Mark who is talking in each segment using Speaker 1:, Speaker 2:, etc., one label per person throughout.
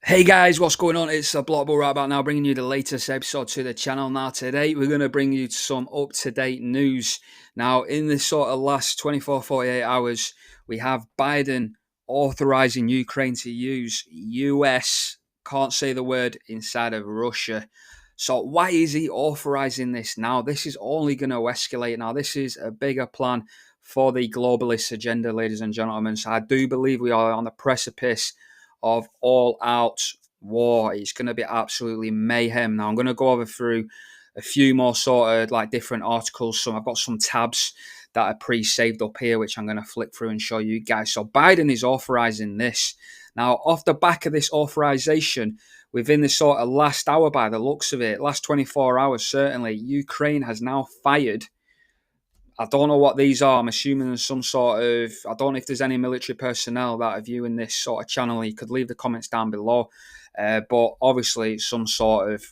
Speaker 1: Hey guys, what's going on? It's a Blockable right about now, bringing you the latest episode to the channel. Now, today we're going to bring you some up to date news. Now, in this sort of last 24, 48 hours, we have Biden authorizing Ukraine to use US, can't say the word, inside of Russia. So, why is he authorizing this now? This is only going to escalate. Now, this is a bigger plan for the globalist agenda, ladies and gentlemen. So, I do believe we are on the precipice of all out war. It's going to be absolutely mayhem. Now, I'm going to go over through a few more sort of like different articles. So I've got some tabs that are pre-saved up here, which I'm going to flick through and show you guys. So Biden is authorizing this. Now, off the back of this authorization, within the sort of last hour, by the looks of it, last 24 hours, certainly, Ukraine has now fired. I don't know what these are. I'm assuming there's some sort of. I don't know if there's any military personnel that are viewing this sort of channel. You could leave the comments down below. But obviously, it's some sort of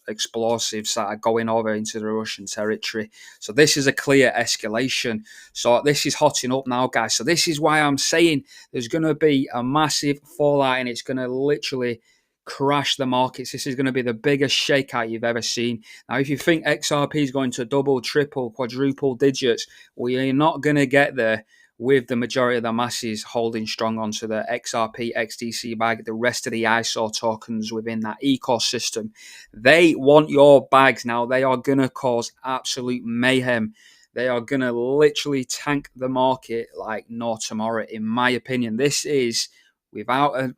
Speaker 1: explosives that are going over into the Russian territory. So this is a clear escalation. So this is hotting up now, guys. So this is why I'm saying there's going to be a massive fallout, and it's going to literally crash the markets. This is going to be the biggest shakeout you've ever seen. Now, if you think XRP is going to double, triple, quadruple digits, we are not going to get there with the majority of the masses holding strong onto the XRP, XDC bag, the rest of the ISO tokens within that ecosystem. They want your bags now. They are going to cause absolute mayhem. They are going to literally tank the market like no tomorrow, in my opinion. This is, without a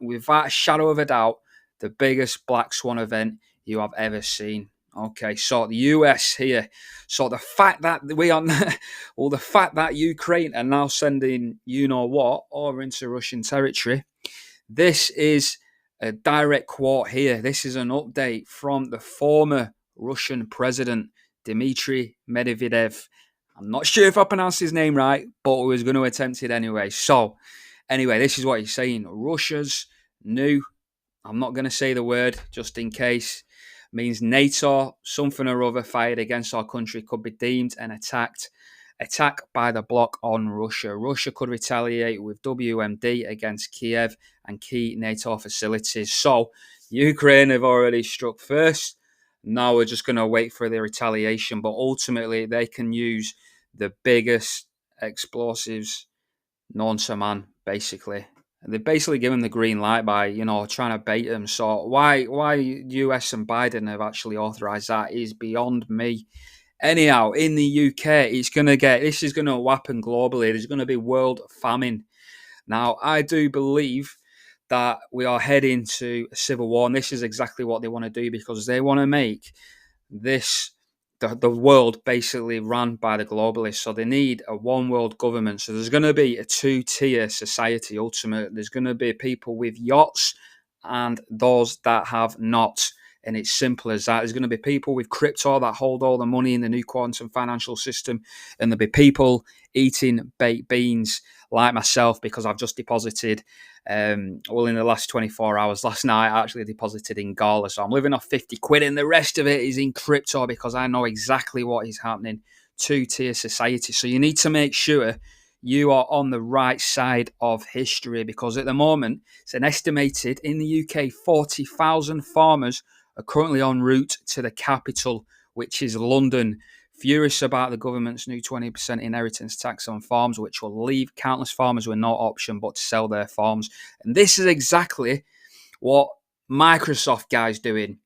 Speaker 1: shadow of a doubt, the biggest black swan event you have ever seen. Okay, so the US here. So the fact that the fact that Ukraine are now sending you know what over into Russian territory, this is a direct quote here. This is an update from the former Russian president, Dmitry Medvedev. I'm not sure if I pronounced his name right, but I was going to attempt it anyway. So, anyway, this is what he's saying. Russia's new, I'm not going to say the word just in case, means NATO, something or other fired against our country could be deemed an attack by the bloc on Russia. Russia could retaliate with WMD against Kiev and key NATO facilities. So Ukraine have already struck first. Now we're just going to wait for the retaliation. But ultimately, they can use the biggest explosives known to man, basically. They're basically given the green light by, trying to bait them. So why US and Biden have actually authorized that is beyond me. Anyhow, in the UK, this is gonna happen globally. There's gonna be world famine. Now, I do believe that we are heading to a civil war, and this is exactly what they want to do because they want to make this the world basically run by the globalists. So they need a one world government. So there's going to be a two-tier society ultimately. There's going to be people with yachts and those that have not. And it's simple as that. There's going to be people with crypto that hold all the money in the new quantum financial system. And there'll be people eating baked beans like myself because I've just deposited, in the last 24 hours, last night, I actually deposited in Gala. So I'm living off 50 quid and the rest of it is in crypto because I know exactly what is happening. Two-tier society. So you need to make sure you are on the right side of history because at the moment, it's an estimated in the UK 40,000 farmers are currently en route to the capital, which is London, furious about the government's new 20% inheritance tax on farms, which will leave countless farmers with no option but to sell their farms. And this is exactly what Microsoft guy's doing.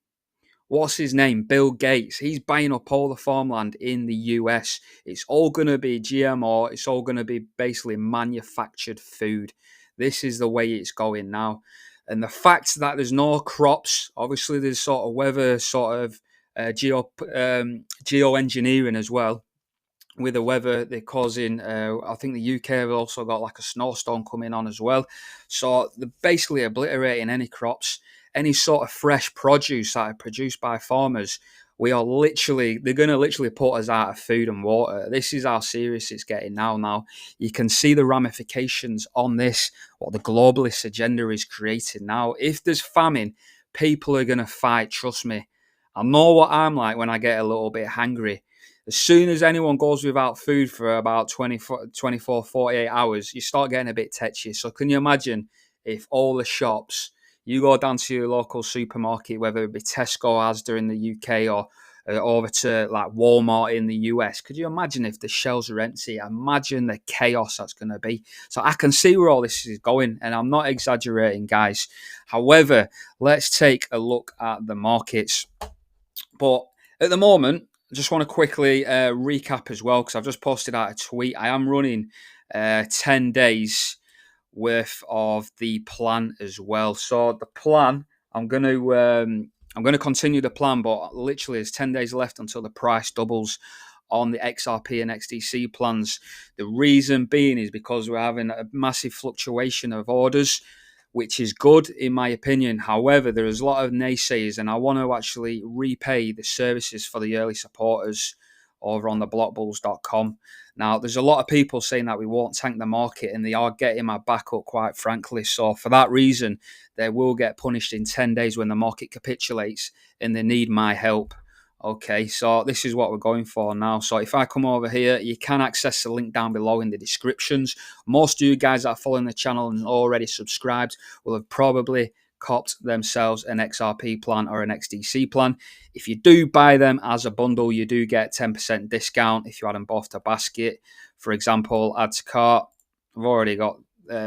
Speaker 1: What's his name? Bill Gates. He's buying up all the farmland in the US. It's all going to be GMO. It's all going to be basically manufactured food. This is the way it's going now. And the fact that there's no crops, obviously there's sort of weather, sort of geoengineering as well. With the weather, they're causing, I think the UK have also got like a snowstorm coming on as well. So they're basically obliterating any crops, any sort of fresh produce that are produced by farmers. They're going to literally put us out of food and water. This is how serious it's getting now. Now, you can see the ramifications on this, what the globalist agenda is creating now. If there's famine, people are going to fight, trust me. I know what I'm like when I get a little bit hangry. As soon as anyone goes without food for about 24, 48 hours, you start getting a bit tetchy. So can you imagine if all the shops, You go down to your local supermarket, whether it be Tesco, Asda in the UK, or over to like Walmart in the US. Could you imagine if the shelves are empty? Imagine the chaos that's going to be. So I can see where all this is going, and I'm not exaggerating, guys. However, let's take a look at the markets. But at the moment, I just want to quickly recap as well, because I've just posted out a tweet. I am running 10 days worth of the plan as well. So the plan, I'm going to continue the plan, but literally there's 10 days left until the price doubles on the XRP and XDC plans. The reason being is because we're having a massive fluctuation of orders, which is good in my opinion. However, there is a lot of naysayers, and I want to actually repay the services for the early supporters over on the blockbulls.com. Now, there's a lot of people saying that we won't tank the market, and they are getting my back up, quite frankly. So for that reason, they will get punished in 10 days when the market capitulates, and they need my help. Okay, so this is what we're going for now. So if I come over here, you can access the link down below in the descriptions. Most of you guys that are following the channel and already subscribed will have probably copped themselves an XRP plan or an XDC plan. If you do buy them as a bundle, you do get 10% discount if you add them both to basket. For example, add to cart. I've already got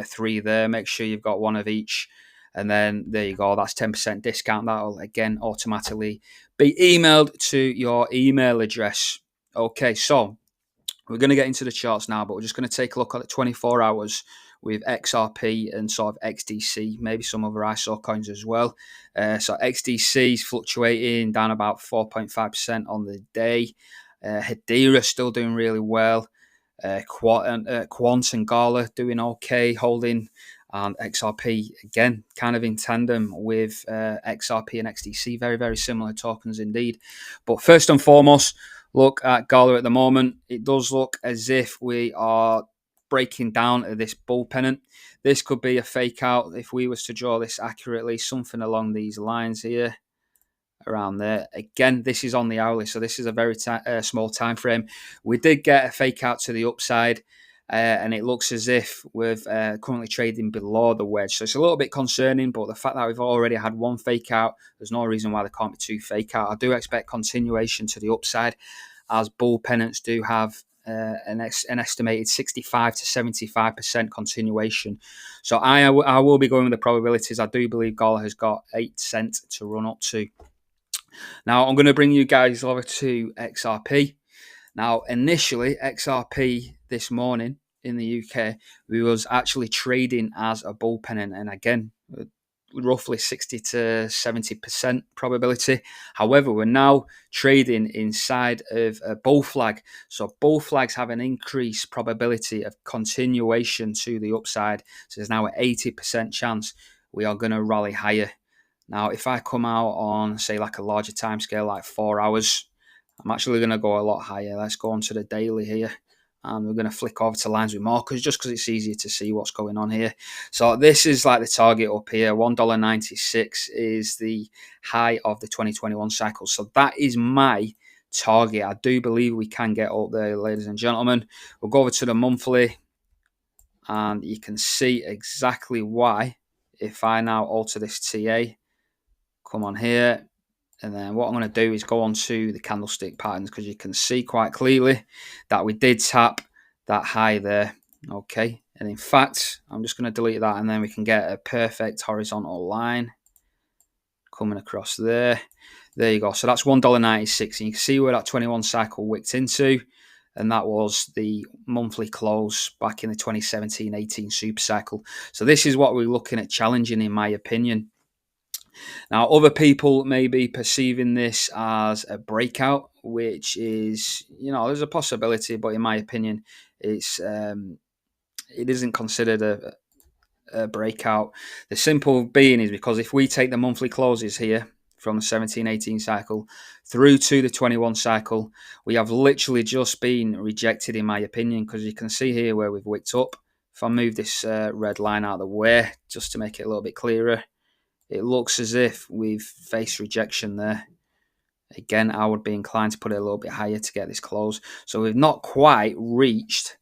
Speaker 1: 3 there. Make sure you've got one of each. And then there you go. That's 10% discount. That'll again automatically be emailed to your email address. Okay, so we're going to get into the charts now, but we're just going to take a look at the 24 hours with XRP and sort of XDC, maybe some other ISO coins as well. So XDC is fluctuating down about 4.5% on the day. Hedera still doing really well. Quant and Gala doing okay, holding. And XRP, again, kind of in tandem with XRP and XDC. Very, very similar tokens indeed. But first and foremost, look at Gala at the moment. It does look as if we are breaking down to this bull pennant. This could be a fake out if we was to draw this accurately, something along these lines here, around there. Again, this is on the hourly, so this is a very small time frame. We did get a fake out to the upside, and it looks as if we're currently trading below the wedge. So it's a little bit concerning, but the fact that we've already had one fake out, there's no reason why there can't be 2 fake out. I do expect continuation to the upside, as bull pennants do have an estimated 65 to 75% continuation. So I will be going with the probabilities. I do believe Gala has got 8 cents to run up to. Now, I'm going to bring you guys over to XRP. Now, initially, XRP this morning in the UK, we was actually trading as a bull pennant, and again, roughly 60 to 70% probability. However, we're now trading inside of a bull flag. So bull flags have an increased probability of continuation to the upside. So there's now an 80% chance we are going to rally higher. Now, if I come out on, say, like a larger time scale, like 4 hours, I'm actually going to go a lot higher. Let's go on to the daily here. And we're going to flick over to lines with markers just because it's easier to see what's going on here. So this is like the target up here. $1.96 is the high of the 2021 cycle. So that is my target. I do believe we can get up there, ladies and gentlemen. We'll go over to the monthly, and you can see exactly why. If I now alter this TA, come on here, and then what I'm going to do is go on to the candlestick patterns, because you can see quite clearly that we did tap that high there. Okay, and in fact, I'm just going to delete that, and then we can get a perfect horizontal line coming across there. There you go. So that's $1.96, and you can see where that 21 cycle wicked into, and that was the monthly close back in the 2017-18 super cycle. So this is what we're looking at challenging, in my opinion. Now, other people may be perceiving this as a breakout, which is, there's a possibility, but in my opinion, it isn't considered a breakout. The simple being is because if we take the monthly closes here from the 17-18 cycle through to the 21 cycle, we have literally just been rejected, in my opinion, because you can see here where we've wicked up. If I move this red line out of the way, just to make it a little bit clearer, it looks as if we've faced rejection there. Again, I would be inclined to put it a little bit higher to get this close. So we've not quite reached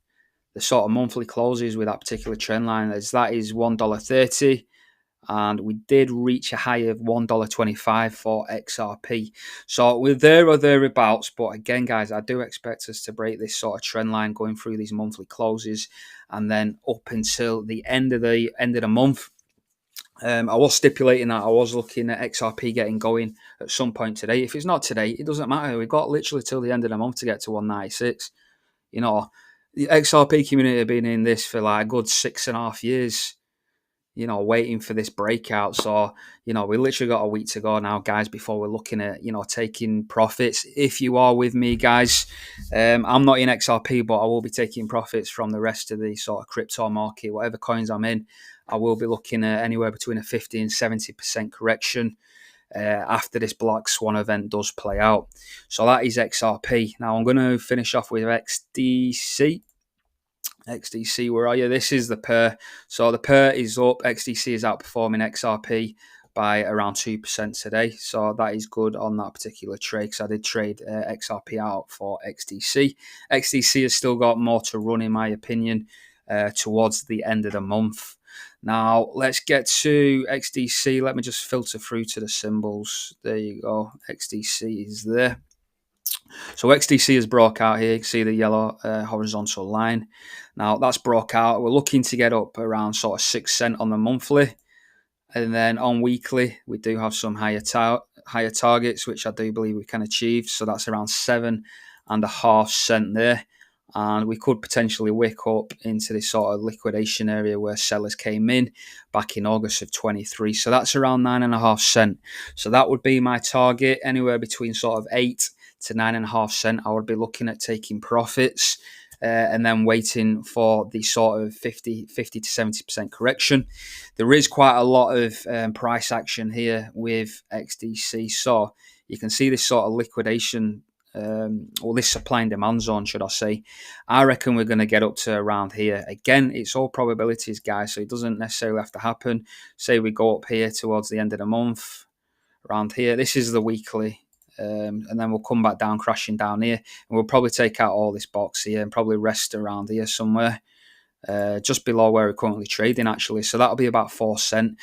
Speaker 1: the sort of monthly closes with that particular trend line. As that is $1.30, and we did reach a high of $1.25 for XRP. So we're there or thereabouts, but again, guys, I do expect us to break this sort of trend line going through these monthly closes, and then up until the end of the month. I was stipulating that I was looking at XRP getting going at some point today. If it's not today, it doesn't matter. We've got literally till the end of the month to get to 196. You know, the XRP community have been in this for like a good 6.5 years, waiting for this breakout. So, we literally got a week to go now, guys, before we're looking at, taking profits. If you are with me, guys, I'm not in XRP, but I will be taking profits from the rest of the sort of crypto market, whatever coins I'm in. I will be looking at anywhere between a 50 and 70% correction after this Black Swan event does play out. So that is XRP. Now I'm going to finish off with XDC. XDC, where are you? This is the pair. So the pair is up. XDC is outperforming XRP by around 2% today. So that is good on that particular trade, because I did trade XRP out for XDC. XDC has still got more to run, in my opinion, towards the end of the month. Now, let's get to XDC. Let me just filter through to the symbols. There you go. XDC is there. So XDC has broke out here. You can see the yellow horizontal line. Now, that's broke out. We're looking to get up around sort of 6 cents on the monthly. And then on weekly, we do have some higher targets, which I do believe we can achieve. So that's around 7.5 cents there. And we could potentially wick up into this sort of liquidation area where sellers came in back in August of 23. So that's around 9.5 cents. So that would be my target, anywhere between sort of 8 to 9.5 cents. I would be looking at taking profits and then waiting for the sort of 50 to 70% correction. There is quite a lot of price action here with XDC. So you can see this sort of liquidation, or this supply and demand zone, should I say. I reckon we're going to get up to around here. Again, it's all probabilities, guys, so it doesn't necessarily have to happen. Say we go up here towards the end of the month, around here. This is the weekly. And then we'll come back down, crashing down here. And we'll probably take out all this box here and probably rest around here somewhere. Just below where we're currently trading, actually. So that'll be about 4 cents.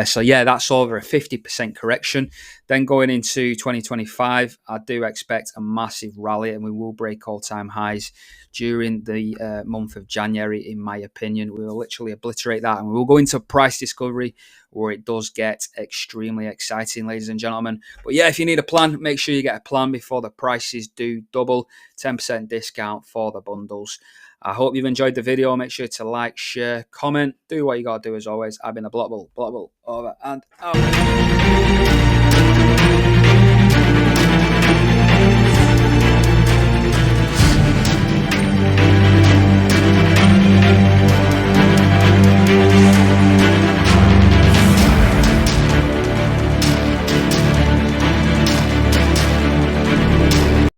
Speaker 1: So yeah, that's over a 50% correction. Then going into 2025, I do expect a massive rally, and we will break all-time highs during the month of January, in my opinion. We will literally obliterate that, and we will go into price discovery where it does get extremely exciting, ladies and gentlemen. But yeah, if you need a plan, make sure you get a plan before the prices do double. 10% discount for the bundles. I hope you've enjoyed the video. Make sure to like, share, comment, do what you got to do as always. I've been a Blockable, over and out.